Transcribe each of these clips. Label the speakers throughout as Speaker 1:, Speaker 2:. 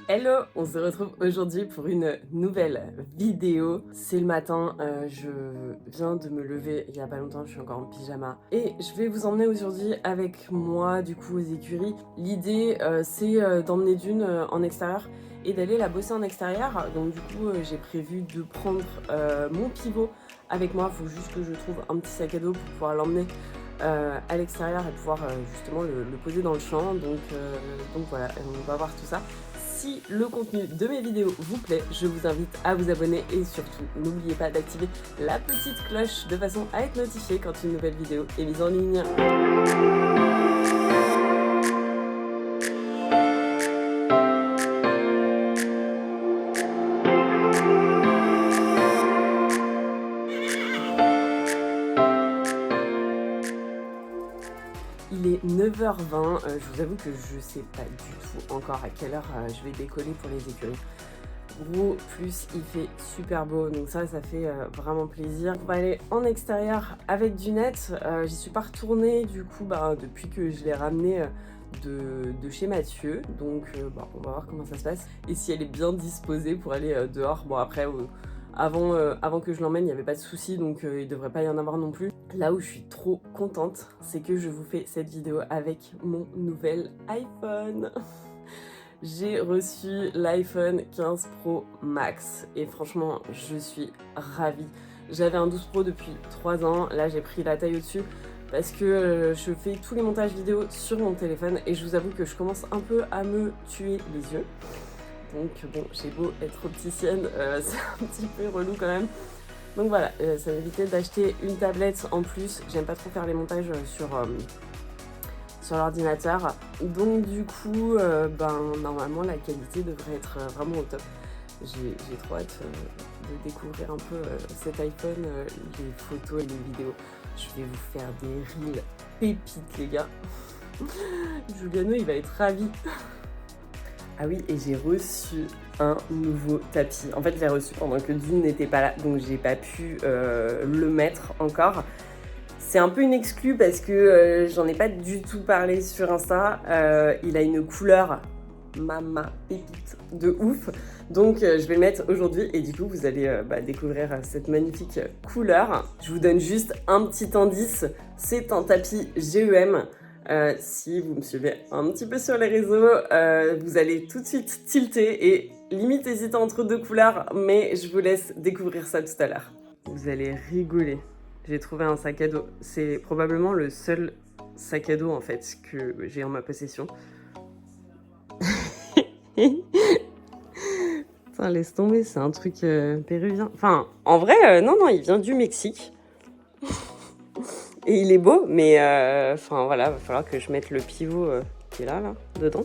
Speaker 1: Hello, on se retrouve aujourd'hui pour une nouvelle vidéo. C'est le matin, je viens de me lever il y a pas longtemps, je suis encore en pyjama. Et je vais vous emmener aujourd'hui avec moi du coup aux écuries. L'idée c'est d'emmener Dune en extérieur et d'aller la bosser en extérieur. Donc du coup j'ai prévu de prendre mon pivot avec moi. Il faut juste que je trouve un petit sac à dos pour pouvoir l'emmener à l'extérieur et pouvoir justement le poser dans le champ. Donc voilà, on va voir tout ça. Si le contenu de mes vidéos vous plaît, je vous invite à vous abonner et surtout n'oubliez pas d'activer la petite cloche de façon à être notifié quand une nouvelle vidéo est mise en ligne. Il est 9h20, je vous avoue que je sais pas du tout encore à quelle heure je vais décoller pour les écuries. Gros, plus il fait super beau, donc ça fait vraiment plaisir. On va aller en extérieur avec Dunette. J'y suis pas retournée du coup depuis que je l'ai ramenée de chez Mathieu. Donc on va voir comment ça se passe et si elle est bien disposée pour aller dehors. Bon après, avant que je l'emmène, il n'y avait pas de souci, donc il devrait pas y en avoir non plus. Là où je suis trop contente, c'est que je vous fais cette vidéo avec mon nouvel iPhone. J'ai reçu l'iPhone 15 Pro Max et franchement, je suis ravie. J'avais un 12 Pro depuis 3 ans, là j'ai pris la taille au-dessus parce que je fais tous les montages vidéo sur mon téléphone et je vous avoue que je commence un peu à me tuer les yeux. Donc bon, j'ai beau être opticienne, c'est un petit peu relou quand même. Donc voilà, ça m'évitait d'acheter une tablette en plus. J'aime pas trop faire les montages sur l'ordinateur. Donc du coup, normalement la qualité devrait être vraiment au top. J'ai trop hâte de découvrir un peu cet iPhone, les photos et les vidéos. Je vais vous faire des reels pépites les gars. Juliano il va être ravi. Ah oui, et j'ai reçu un nouveau tapis. En fait, je l'ai reçu pendant que Dune n'était pas là, donc j'ai pas pu le mettre encore. C'est un peu une exclue parce que j'en ai pas du tout parlé sur Insta. Il a une couleur mama pépite de ouf. Donc je vais le mettre aujourd'hui et du coup vous allez découvrir cette magnifique couleur. Je vous donne juste un petit indice. C'est un tapis GEM. Si vous me suivez un petit peu sur les réseaux, vous allez tout de suite tilter et limite hésiter entre deux couleurs, mais je vous laisse découvrir ça tout à l'heure. Vous allez rigoler. J'ai trouvé un sac à dos. C'est probablement le seul sac à dos en fait que j'ai en ma possession. Putain, laisse tomber, c'est un truc péruvien. Enfin, en vrai, non, il vient du Mexique. Et il est beau, mais voilà, va falloir que je mette le pivot qui est là, dedans.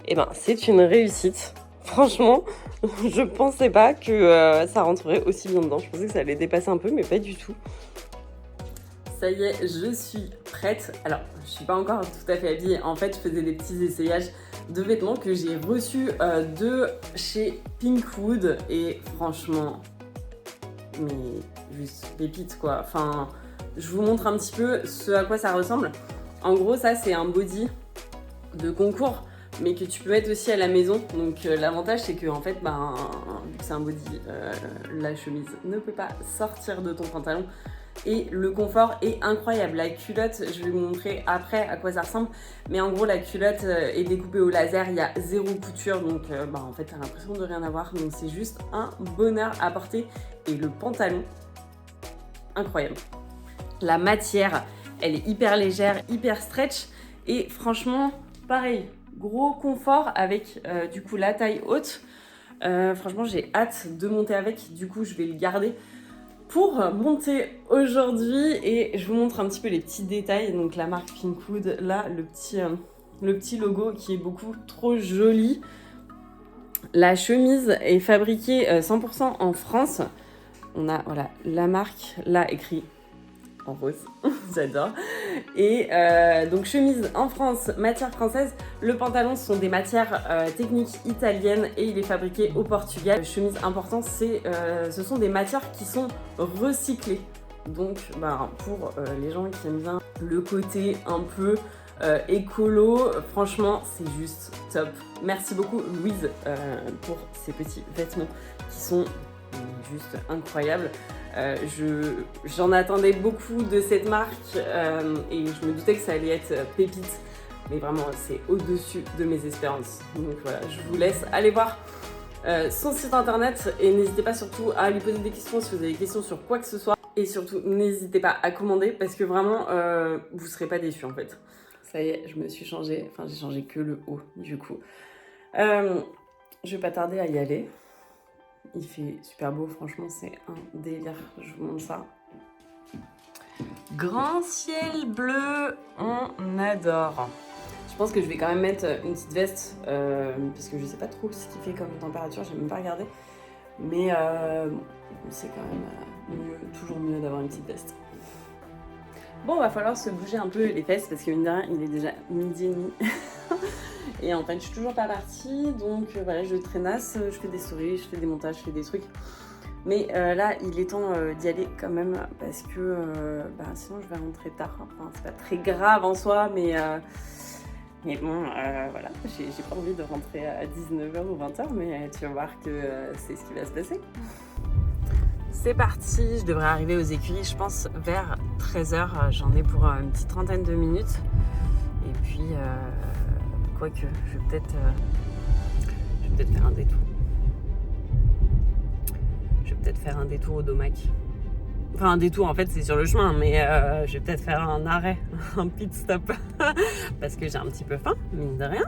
Speaker 1: Et ben, c'est une réussite. Franchement, je pensais pas que ça rentrerait aussi bien dedans. Je pensais que ça allait dépasser un peu, mais pas du tout. Ça y est, je suis prête. Alors, je suis pas encore tout à fait habillée. En fait, je faisais des petits essayages de vêtements que j'ai reçus de chez Pinkwood. Et franchement, mais juste pépite quoi. Enfin, je vous montre un petit peu ce à quoi ça ressemble. En gros, ça c'est un body de concours, mais que tu peux mettre aussi à la maison. Donc l'avantage c'est que en fait, vu que c'est un body, la chemise ne peut pas sortir de ton pantalon. Et le confort est incroyable. La culotte, je vais vous montrer après à quoi ça ressemble. Mais en gros, la culotte est découpée au laser. Il y a 0 couture. Donc en fait, t'as l'impression de rien avoir. Donc c'est juste un bonheur à porter. Et le pantalon, incroyable. La matière, elle est hyper légère, hyper stretch. Et franchement, pareil, gros confort avec du coup la taille haute. Franchement, j'ai hâte de monter avec. Du coup, je vais le garder pour monter aujourd'hui et je vous montre un petit peu les petits détails. Donc la marque Pinkwood, là le petit logo qui est beaucoup trop joli. La chemise est fabriquée 100% en France. On a voilà la marque là écrit en rose, j'adore. Et donc chemise en France, matière française. Le pantalon ce sont des matières techniques italiennes et il est fabriqué au Portugal. Chemise important, ce sont des matières qui sont recyclées. Donc pour les gens qui aiment bien le côté un peu écolo. Franchement, c'est juste top. Merci beaucoup Louise pour ces petits vêtements qui sont juste incroyables. J'en attendais beaucoup de cette marque et je me doutais que ça allait être pépite. Mais vraiment, c'est au-dessus de mes espérances. Donc voilà, je vous laisse aller voir son site internet et n'hésitez pas surtout à lui poser des questions si vous avez des questions sur quoi que ce soit. Et surtout, n'hésitez pas à commander parce que vraiment, vous ne serez pas déçus en fait. Ça y est, je me suis changée. Enfin, j'ai changé que le haut du coup. Je vais pas tarder à y aller. Il fait super beau, franchement, c'est un délire. Je vous montre ça. Grand ciel bleu, on adore. Je pense que je vais quand même mettre une petite veste parce que je sais pas trop ce qu'il fait comme température, j'ai même pas regardé. Mais c'est quand même toujours mieux d'avoir une petite veste. Bon, va falloir se bouger un peu les fesses parce que mine de rien, il est déjà 12h30. Et en fait, je suis toujours pas partie, donc voilà, je traînasse, je fais des stories, je fais des montages, je fais des trucs. Mais là, il est temps d'y aller quand même parce que sinon je vais rentrer tard. Enfin, c'est pas très grave en soi, mais bon, voilà, j'ai pas envie de rentrer à 19h ou 20h, mais tu vas voir que c'est ce qui va se passer. C'est parti, je devrais arriver aux écuries, je pense, vers 13h. J'en ai pour une petite trentaine de minutes. Et puis, quoique, je vais peut-être faire un détour. Je vais peut-être faire un détour au Domac. Enfin, un détour, en fait, c'est sur le chemin, mais je vais peut-être faire un arrêt, un pit stop. Parce que j'ai un petit peu faim, mine de rien,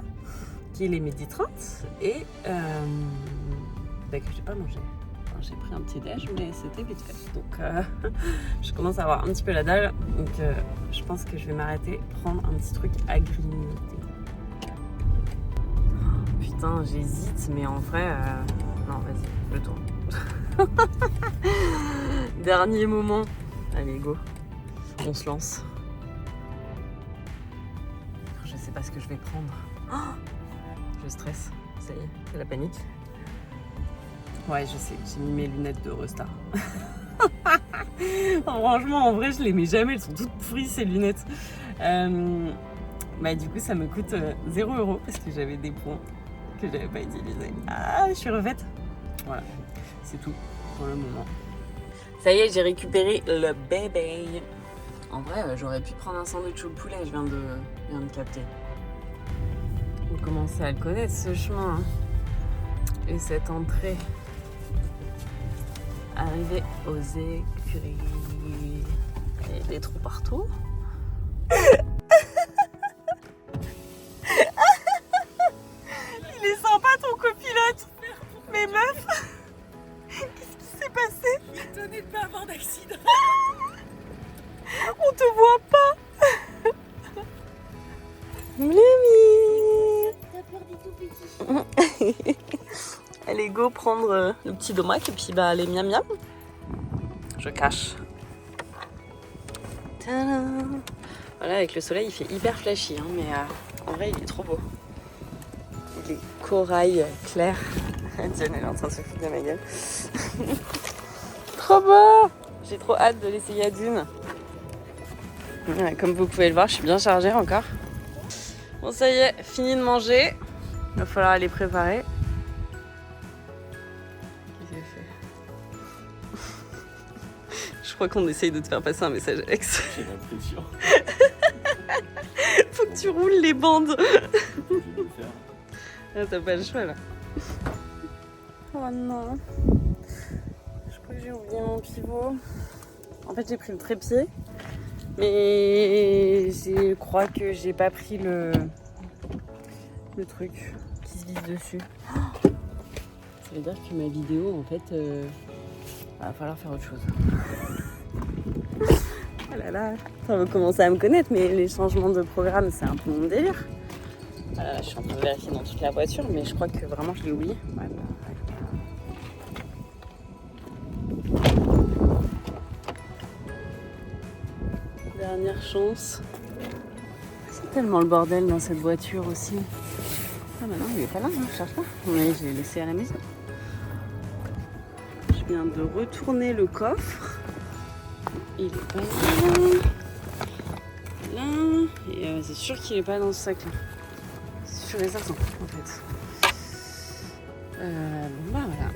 Speaker 1: qu'il est 12h30 et que j'ai pas mangé. J'ai pris un petit déj, mais c'était vite fait. Donc, je commence à avoir un petit peu la dalle. Donc, je pense que je vais m'arrêter, prendre un petit truc à grignoter. Oh, putain, j'hésite, mais en vrai, non, vas-y, je tourne. Dernier moment. Allez, go. On se lance. Je sais pas ce que je vais prendre. Oh, je stresse. Ça y est, c'est la panique. Ouais, je sais, j'ai mis mes lunettes de Eurostar. Franchement, en vrai, je les mets jamais, elles sont toutes pourries ces lunettes. Du coup, ça me coûte 0€ parce que j'avais des points que j'avais pas utilisés. Ah, je suis refaite. Voilà, c'est tout pour le moment. Ça y est, j'ai récupéré le bébé. En vrai, j'aurais pu prendre un sandwich au poulet, je viens de capter. Vous commencez à le connaître, ce chemin. Hein. Et cette entrée. Arrivé aux écuries. Il y a des trous partout. Il est sympa ton copilote. Mais meuf, qu'est-ce qui s'est passé?
Speaker 2: Étonné de ne pas avoir d'accident.
Speaker 1: On te voit pas. Mimi.
Speaker 2: T'as peur des tout petits.
Speaker 1: Allez, go prendre le petit Domac et puis les miam miam. Je cache. Tadam. Voilà, avec le soleil, il fait hyper flashy, hein, mais en vrai, il est trop beau. Il est corail clair. Diane, elle est en train de se foutre de ma gueule. Trop beau! J'ai trop hâte de l'essayer à Dune. Voilà, comme vous pouvez le voir, je suis bien chargée encore. Bon, ça y est, fini de manger. Il va falloir aller préparer. Je crois qu'on essaye de te faire passer un message ex.
Speaker 3: J'ai l'impression.
Speaker 1: Faut que tu roules les bandes.
Speaker 3: Je vais le faire.
Speaker 1: Ah, t'as pas le choix là. Oh non. Je crois que j'ai oublié mon pivot. En fait, j'ai pris le trépied. Mais je crois que j'ai pas pris le truc qui se visse dessus. Ça veut dire que ma vidéo, en fait, va falloir faire autre chose. Oh là là, ça va commencer à me connaître, mais les changements de programme, c'est un peu mon délire. Je suis en train de vérifier dans toute la voiture, mais je crois que vraiment je l'ai oublié. Voilà. Dernière chance. C'est tellement le bordel dans cette voiture aussi. Ah bah non, il est pas là, hein, je cherche pas. Oui, je l'ai laissé à la maison. Je viens de retourner le coffre. Il est pas là. là. Et c'est sûr qu'il est pas dans ce sac là. C'est sûr et certain en fait. Bon bah voilà.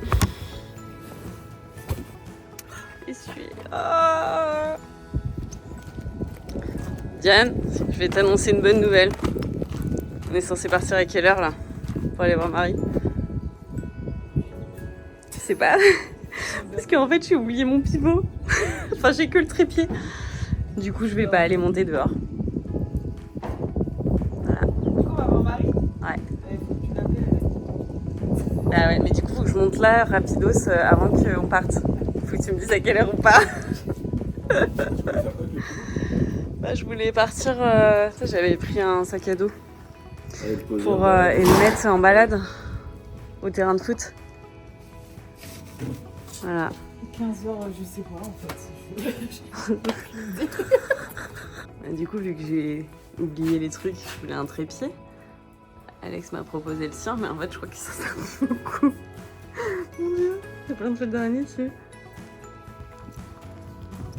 Speaker 1: Essuie. Oh Diane, je vais t'annoncer une bonne nouvelle. On est censé partir à quelle heure là pour aller voir Marie? Tu sais pas? Parce qu'en fait j'ai oublié mon pivot. Enfin j'ai que le trépied. Du coup je vais pas aller monter dehors. Voilà.
Speaker 2: Du coup, on va voir Marie.
Speaker 1: Ouais.
Speaker 2: Faut que tu l'appelles.
Speaker 1: Ah ouais, mais du coup faut que je monte là rapidos avant qu'on parte. Faut que tu me dises à quelle heure on part. Bah, je voulais partir, j'avais pris un sac à dos pour et le mettre en balade au terrain de foot. Voilà.
Speaker 2: 15h, je sais pas en fait.
Speaker 1: Et du coup, vu que j'ai oublié les trucs, je voulais un trépied. Alex m'a proposé le sien, mais en fait, je crois que ça sert beaucoup. Mon Dieu, il y a plein de feuilles d'araignée dessus.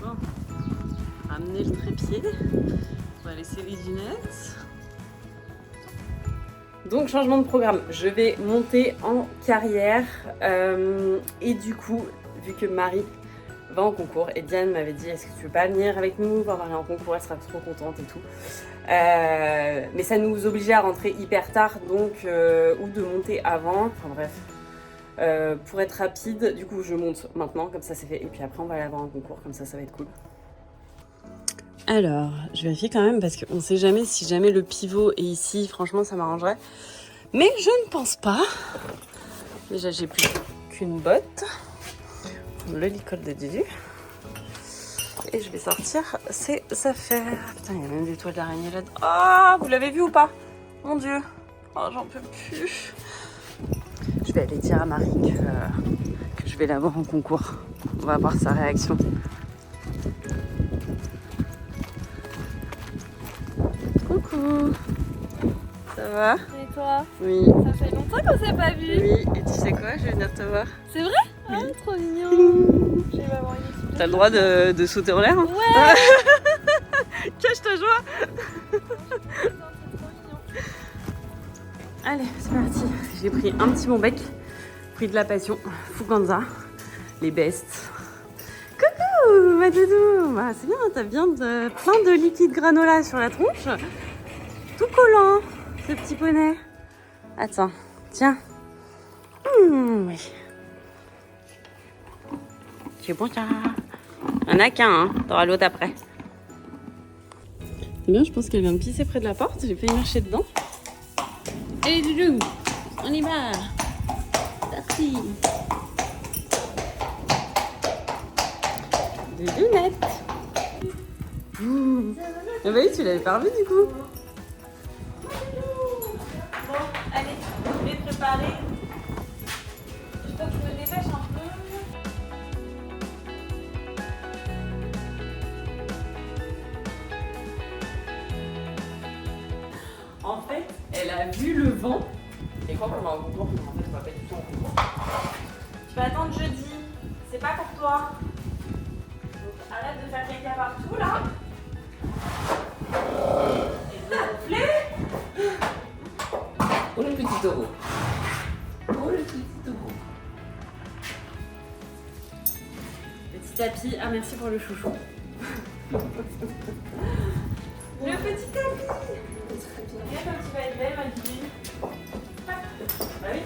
Speaker 1: Bon. Ramener le trépied. On va laisser les lunettes. Donc changement de programme, je vais monter en carrière et du coup, vu que Marie va en concours et Diane m'avait dit est-ce que tu veux pas venir avec nous voir Marie en concours, elle sera trop contente et tout. Mais ça nous obligeait à rentrer hyper tard donc ou de monter avant, enfin bref. Pour être rapide, du coup je monte maintenant comme ça c'est fait et puis après on va aller voir un concours comme ça va être cool. Alors, je vérifie quand même parce qu'on sait jamais si jamais le pivot est ici, franchement ça m'arrangerait. Mais je ne pense pas. Déjà j'ai plus qu'une botte, le licol de Dudu. Et je vais sortir ces affaires. Putain, il y a même des toiles d'araignée là-dedans. Ah, vous l'avez vu ou pas? Mon Dieu. Oh, j'en peux plus. Je vais aller dire à Marie que je vais la voir en concours. On va voir sa réaction. Coucou. Ça va?
Speaker 4: Et toi?
Speaker 1: Oui.
Speaker 4: Ça fait longtemps qu'on s'est pas vu.
Speaker 1: Oui, et tu sais quoi? Je vais venir te voir.
Speaker 4: C'est vrai?
Speaker 1: Oui.
Speaker 4: Ah, trop mignon. Je vais avoir une équipe.
Speaker 1: T'as le droit de sauter en l'air? Hein?
Speaker 4: Ouais.
Speaker 1: Cache ta joie.
Speaker 4: C'est trop mignon.
Speaker 1: Allez, c'est parti. J'ai pris un petit bon bec. Fruit de la passion. Fuganza. Les bestes. Coucou, ma doudou. Bah, c'est bien, t'as bien plein de liquide granola sur la tronche. Tout collant, ce petit poney. Attends, tiens. Oui. C'est bon, ça. Il n'y en a qu'un, hein. T'auras l'autre après. C'est bien, je pense qu'elle vient de pisser près de la porte. J'ai failli marcher dedans. Allez, Doudou, on y va. Parti. Des lunettes. Ah bah oui, tu l'avais pas revu du coup.
Speaker 4: Bon, allez, je vais préparer. Il faut que je me dépêche un peu.
Speaker 1: En fait, elle a vu le vent. Et quand on va en concours, en fait, on va pas du tout en concours.
Speaker 4: Tu vas attendre jeudi. C'est pas pour toi. Donc arrête de faire caca partout là. Et de gonfler.
Speaker 1: Oh le petit taureau. Oh le petit taureau. Petit tapis. Ah merci pour le chouchou.
Speaker 4: Le petit tapis. Regarde comme tu vas être belle, ma Bibi.
Speaker 1: Bah oui.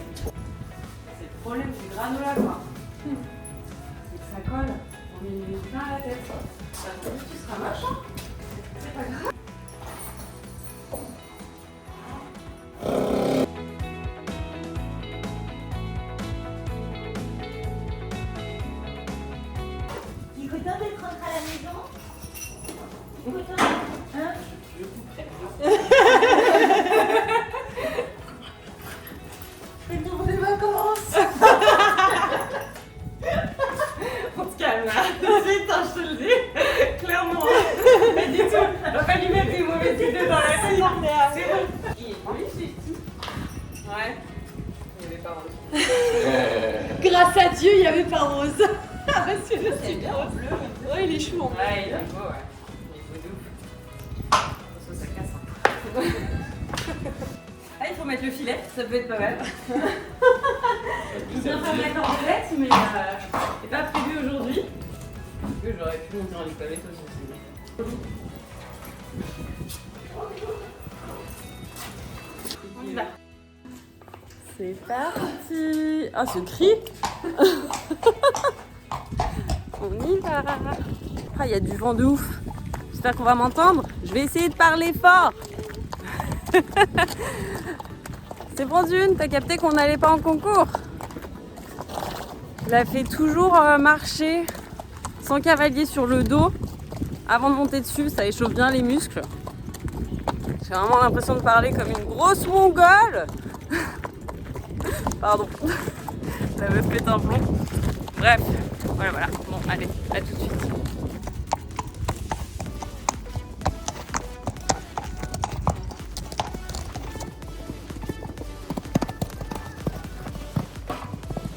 Speaker 1: C'est le problème du granola quoi. C'est que ça colle. On met plein à la tête. Ça te dit, tu seras moche hein. C'est pas grave.
Speaker 2: Il est content d'être rentré à la maison? Il est content? Hein? C'est pour des vacances!
Speaker 1: On se calme là. Vite, hein, je te le dis. Clairement. Mais dis tout. On va pas lui mettre des mauvaises idées dans la tête. C'est bon. Il est joli, ce petit. Ouais. Il n'y avait pas rose.
Speaker 2: Grâce à Dieu, il n'y avait pas Rose. Parce que je
Speaker 1: C'est bien bleu.
Speaker 2: Ouais, il est chou en
Speaker 1: Ouais, il est beau, ouais. Il est beau de ouf. mettre le filet, ça peut être pas mal. Je viens faire la cordelette, mais c'est pas prévu aujourd'hui. Parce que j'aurais pu monter en l'escalade aussi. On y va. C'est parti. Ah, ce cri. On y va. Ah, il y a du vent de ouf. J'espère qu'on va m'entendre. Je vais essayer de parler fort. C'est bon, Dune, t'as capté qu'on n'allait pas en concours? Je la fais toujours marcher sans cavalier sur le dos avant de monter dessus, ça échauffe bien les muscles. J'ai vraiment l'impression de parler comme une grosse mongole. Pardon, la meuf pète un plomb. Bref, voilà. Bon, allez, à tout de suite.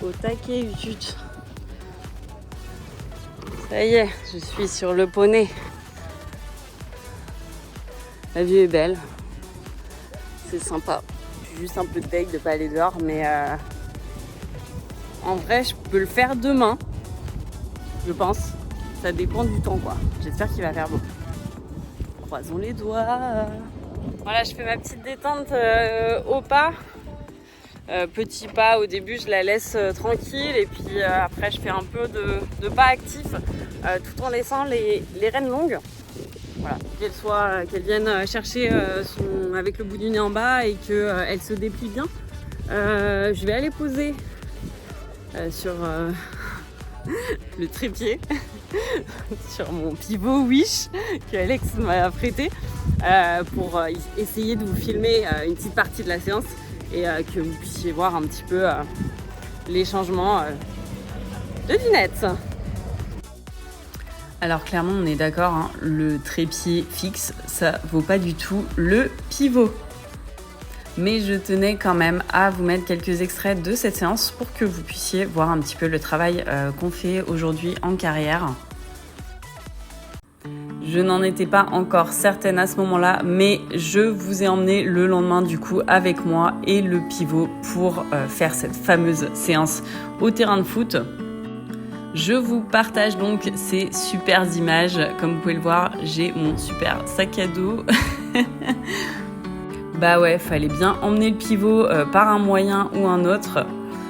Speaker 1: Au taquet, Utut. Ça y est, je suis sur le poney. La vue est belle. C'est sympa. Je suis juste un peu deg de pas aller dehors, mais en vrai, je peux le faire demain. Je pense. Ça dépend du temps, quoi. J'espère qu'il va faire beau. Croisons les doigts. Voilà, je fais ma petite détente au pas. Petit pas au début, je la laisse tranquille et puis après je fais un peu de pas actif tout en laissant les rênes longues. Voilà, qu'elles viennent chercher avec le bout du nez en bas et qu'elles se déplient bien. Je vais aller poser sur le trépied, sur mon pivot Wish que Alex m'a prêté pour essayer de vous filmer une petite partie de la séance. Et que vous puissiez voir un petit peu les changements de lunettes. Alors clairement on est d'accord, hein, le trépied fixe ça vaut pas du tout le pivot. Mais je tenais quand même à vous mettre quelques extraits de cette séance pour que vous puissiez voir un petit peu le travail qu'on fait aujourd'hui en carrière. Je n'en étais pas encore certaine à ce moment-là, mais je vous ai emmené le lendemain du coup avec moi et le pivot pour faire cette fameuse séance au terrain de foot. Je vous partage donc ces super images. Comme vous pouvez le voir, j'ai mon super sac à dos. Bah ouais, fallait bien emmener le pivot par un moyen ou un autre.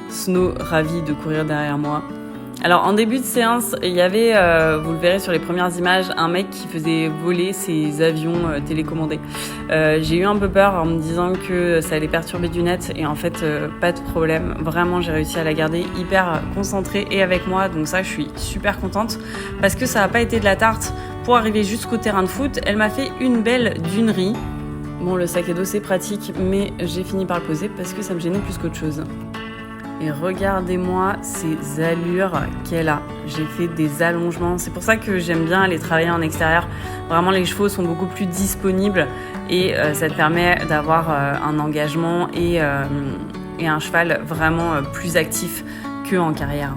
Speaker 1: Snow, ravi de courir derrière moi. Alors en début de séance, il y avait, vous le verrez sur les premières images, un mec qui faisait voler ses avions télécommandés. J'ai eu un peu peur en me disant que ça allait perturber du net et en fait pas de problème. Vraiment j'ai réussi à la garder hyper concentrée et avec moi, donc ça je suis super contente parce que ça n'a pas été de la tarte pour arriver jusqu'au terrain de foot. Elle m'a fait une belle dunerie. Bon, le sac à dos c'est pratique mais j'ai fini par le poser parce que ça me gênait plus qu'autre chose. Et regardez-moi ces allures qu'elle a. J'ai fait des allongements. C'est pour ça que j'aime bien aller travailler en extérieur. Vraiment, les chevaux sont beaucoup plus disponibles et ça te permet d'avoir un engagement et un cheval vraiment plus actif qu'en carrière.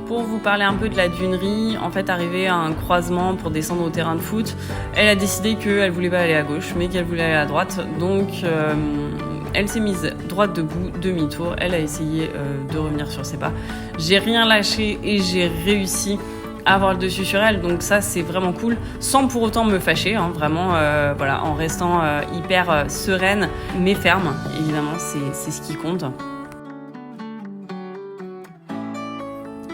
Speaker 1: Pour vous parler un peu de la dunerie, en fait, arrivée à un croisement pour descendre au terrain de foot, elle a décidé qu'elle voulait pas aller à gauche, mais qu'elle voulait aller à droite. Donc, elle s'est mise droite debout, demi-tour. Elle a essayé de revenir sur ses pas. J'ai rien lâché et j'ai réussi à avoir le dessus sur elle. Donc ça, c'est vraiment cool, sans pour autant me fâcher. Hein, vraiment, voilà, en restant hyper sereine, mais ferme. Évidemment, c'est ce qui compte.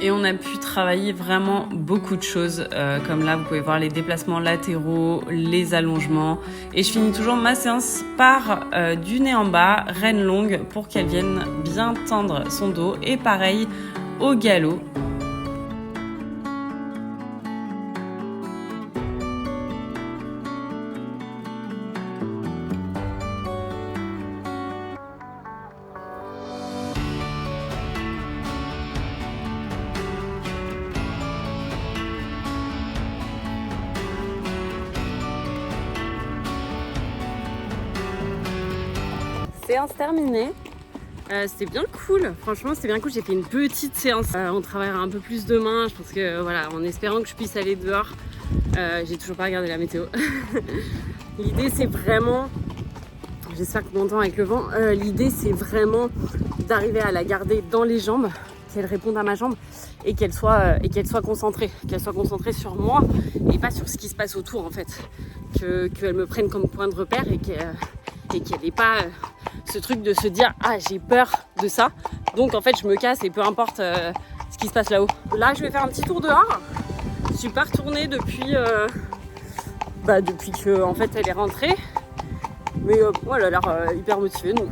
Speaker 1: Et on a pu travailler vraiment beaucoup de choses, comme là vous pouvez voir les déplacements latéraux, les allongements. Et je finis toujours ma séance par du nez en bas, rêne longue, pour qu'elle vienne bien tendre son dos. Et pareil au galop. Séance terminée. C'était bien cool, franchement c'était bien cool, j'ai fait une petite séance. On travaillera un peu plus demain, je pense que voilà, en espérant que je puisse aller dehors. J'ai toujours pas regardé la météo. L'idée c'est vraiment, j'espère que m'entend avec le vent. L'idée c'est vraiment d'arriver à la garder dans les jambes, qu'elle réponde à ma jambe et qu'elle soit concentrée. Qu'elle soit concentrée sur moi et pas sur ce qui se passe autour en fait. Qu'elle me prenne comme point de repère et qu'elle n'ait pas ce truc de se dire ah j'ai peur de ça. Donc en fait je me casse et peu importe ce qui se passe là-haut. Là je vais faire un petit tour dehors. Je suis pas retournée depuis que en fait elle est rentrée. Mais elle a l'air hyper motivée, donc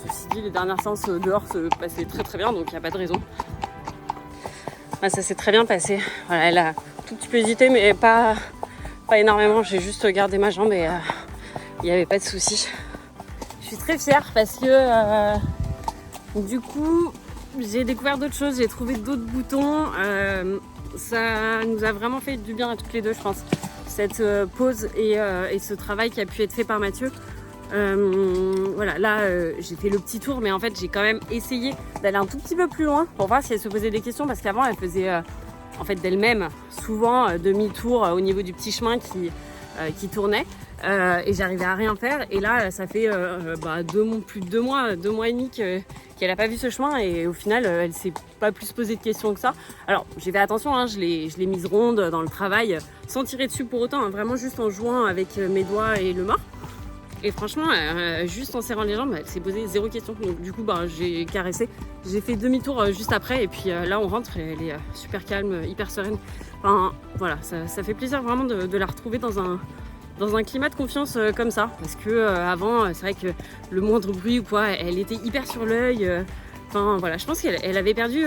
Speaker 1: ceci dit, les dernières séances dehors se passaient très très bien, donc il n'y a pas de raison. Ça s'est très bien passé. Voilà, elle a un tout petit peu hésité, mais pas énormément. J'ai juste gardé ma jambe et il n'y avait pas de souci. Je suis très fière parce que du coup, j'ai découvert d'autres choses, j'ai trouvé d'autres boutons. Ça nous a vraiment fait du bien à toutes les deux, je pense. Cette pause et ce travail qui a pu être fait par Mathieu. Voilà, là j'ai fait le petit tour, mais en fait j'ai quand même essayé d'aller un tout petit peu plus loin pour voir si elle se posait des questions, parce qu'avant elle faisait en fait d'elle-même souvent demi-tour au niveau du petit chemin qui tournait et j'arrivais à rien faire. Et là ça fait plus de 2 mois et demi qu'elle n'a pas vu ce chemin, et au final elle s'est pas plus posé de questions que ça. Alors j'ai fait attention, hein, je l'ai mise ronde dans le travail sans tirer dessus pour autant, hein, vraiment juste en jouant avec mes doigts et le mât. Et franchement, juste en serrant les jambes, elle s'est posée 0 question. Donc du coup, j'ai caressé. J'ai fait demi-tour juste après. Et puis là, on rentre. Elle est super calme, hyper sereine. Enfin, voilà, ça fait plaisir vraiment de la retrouver dans un climat de confiance comme ça. Parce que avant, c'est vrai que le moindre bruit ou quoi, elle était hyper sur l'œil. Enfin, voilà, je pense qu'elle avait perdu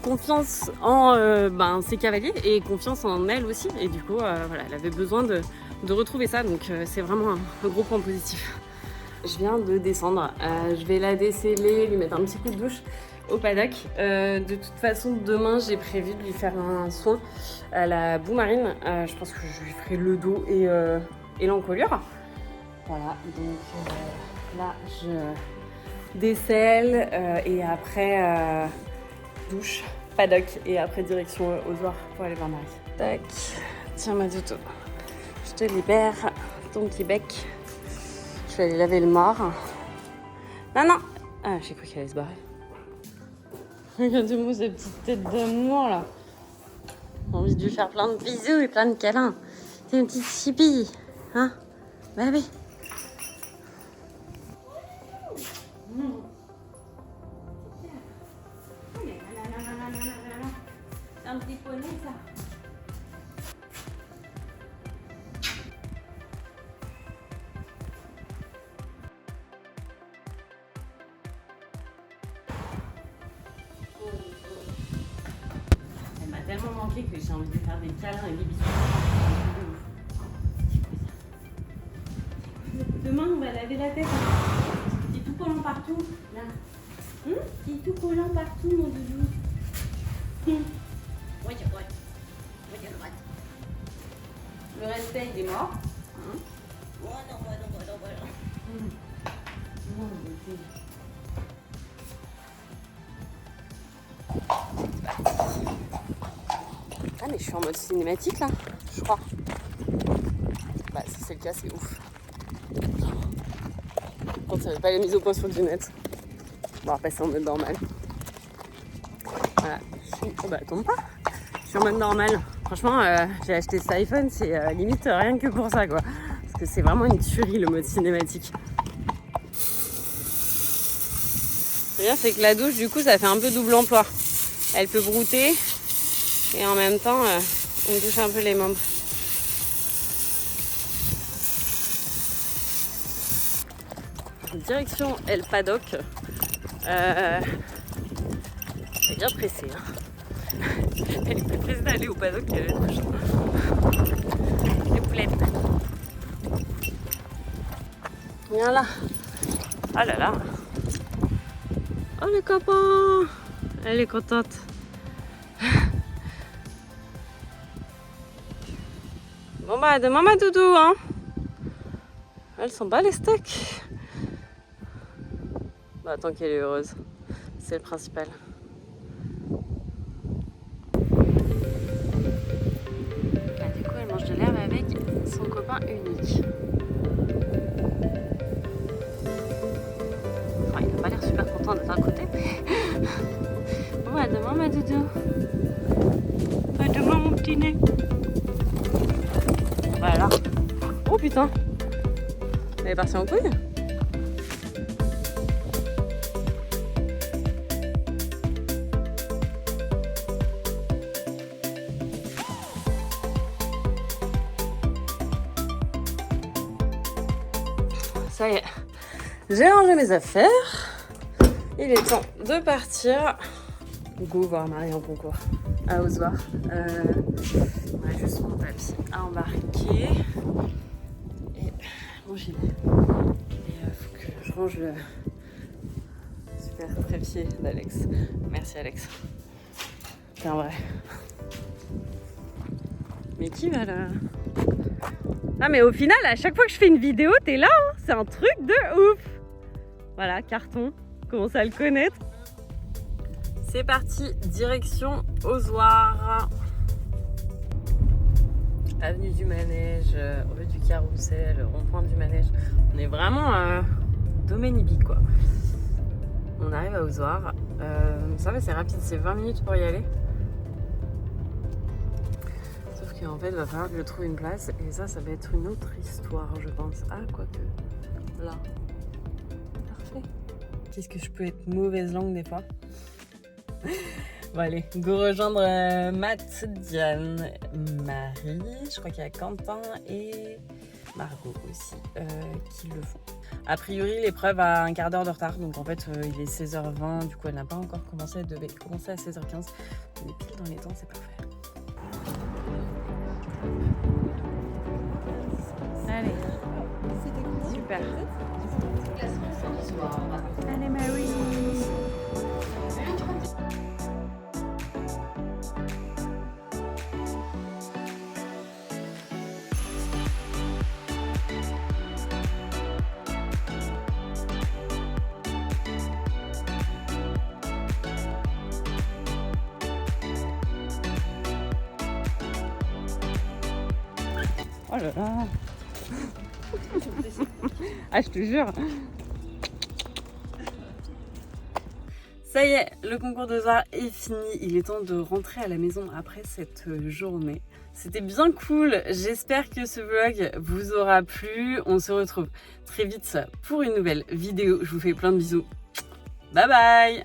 Speaker 1: confiance en ses cavaliers et confiance en elle aussi. Et du coup, voilà, elle avait besoin de retrouver ça, donc c'est vraiment un gros point positif. Je viens de descendre, je vais la déceler, lui mettre un petit coup de douche au paddock. De toute façon, demain j'ai prévu de lui faire un soin à la boue marine. Je pense que je lui ferai le dos et l'encolure. Voilà, donc là je décèle et après douche, paddock et après direction aux Oirs pour aller voir Marie. Tac, tiens ma toutou. Je te libère ton petit bec. Je vais aller laver le mort. Non. Ah, j'ai cru qu'elle allait se barrer. Regarde-moi cette petite tête d'amour là. J'ai envie de lui faire plein de bisous et plein de câlins. T'es une petite chipie, hein? Bah oui. C'est un petit poney ça. Elle m'a tellement manqué que j'ai envie de faire des câlins et des bisous. Demain, on va laver la tête. C'est tout collant partout. Là. C'est tout collant partout, mon doudou. Ouais. Le respect, il est mort. Voilà. Ah mais je suis en mode cinématique là, je crois. Bah si c'est le cas, c'est ouf. Quand ça n'avait pas la mise au point sur du net. Bon, on va passer en mode normal. Voilà. Oh bah tombe pas. Je suis en mode normal. Franchement, j'ai acheté cet iPhone, c'est limite rien que pour ça quoi. Parce que c'est vraiment une tuerie le mode cinématique. Ce bien, c'est que la douche, du coup, ça fait un peu double emploi. Elle peut brouter et en même temps, on touche un peu les membres. Direction El Paddock. Elle est bien pressée. Hein. Elle est plus pressée d'aller au paddock qu'à la douche. Les poulettes. Viens là. Oh là là. Oh les copains. Elle est contente. Bon bah demain ma doudou hein. Elle s'en bat les steaks. Bah tant qu'elle est heureuse. C'est le principal. Ah, du coup elle mange de l'herbe avec son copain unique. doudou. Fais-moi mon petit nez. Voilà. Oh putain. Elle est partie en couille. Ça y est, j'ai rangé mes affaires. Il est temps de partir. Go voir Marie en concours à Ozoir. On a juste mon papier à embarquer. Et mon gilet. Et faut que je range le super trépied d'Alex. Merci Alex. C'est un vrai. Mais qui va là? Ah mais au final, à chaque fois que je fais une vidéo, t'es là, hein, c'est un truc de ouf. Voilà, carton, commence à le connaître. C'est parti, direction Ozoir. Avenue du Manège, rue du Carrousel, rond-point du Manège. On est vraiment domaine hippique quoi. On arrive à Ozoir. Ça va, c'est rapide, c'est 20 minutes pour y aller. En fait, il va falloir que je trouve une place et ça va être une autre histoire, je pense. Ah, quoique. Là. Parfait. Qu'est-ce que je peux être mauvaise langue des fois? Bon, allez, go rejoindre Matt, Diane, Marie. Je crois qu'il y a Quentin et Margot aussi qui le font. A priori, l'épreuve a un quart d'heure de retard. Donc en fait, il est 16h20. Du coup, elle n'a pas encore commencé. Elle devait commencer à 16h15. On est pile dans les temps, c'est parfait. Allez, super. Allez Marie. Oh là là. Ah, je te jure. Ça y est, le concours d'Ozoir est fini. Il est temps de rentrer à la maison après cette journée. C'était bien cool. J'espère que ce vlog vous aura plu. On se retrouve très vite pour une nouvelle vidéo. Je vous fais plein de bisous. Bye bye.